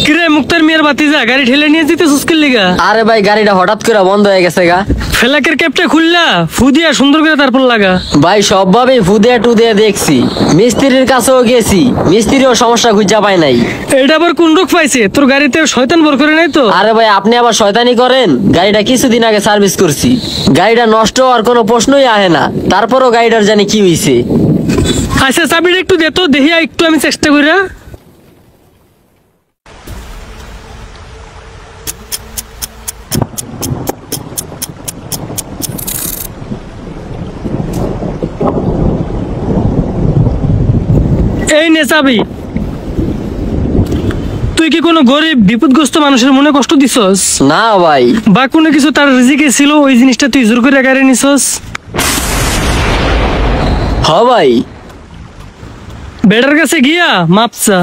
কিরে মুক্তার মিয়ার বাতিজা গাড়ি ঠেলে নিয়ে যেতে সুস্কিল লিগা? আরে ভাই গাড়িটা হঠাৎ করে বন্ধ হয়ে গেছে গা। ফেলাকের ক্যাপটা খুললা ফুদিয়া সুন্দর করে তারপর লাগা। ভাই সবভাবে ফুদিয়া টুদিয়া দেখছি, মিস্ত্রির কাছেও গেছি, মিস্ত্রিও সমস্যা খুঁজা পায় নাই। এটা আবার কোন রোগ পাইছে? তোর গাড়িতে শয়তান ভর করে নাই তো? আরে ভাই আপনি আবার শয়তানি করেন, গাড়িটা কিছুদিন আগে সার্ভিস করছি, গাড়িটা নষ্ট হওয়ার কোনো প্রশ্নই আহে না, তারপরও গাড়িটার জানি কি হইছে। আচ্ছা চাবিটা একটু দে তো দেখি একটু আমি চেষ্টা কইরা। এই নে চাবি। তুই কি কোনো গরিব বিপদগ্রস্ত মানুষের মনে কষ্ট দিছস? না ভাই। বা কোনো কিছু তার রিজিকে ছিল ওই জিনিসটা তুই জোর করে গাড়ি নিছস? হ ভাই। বেটার কাছে গিয়া মাপসা।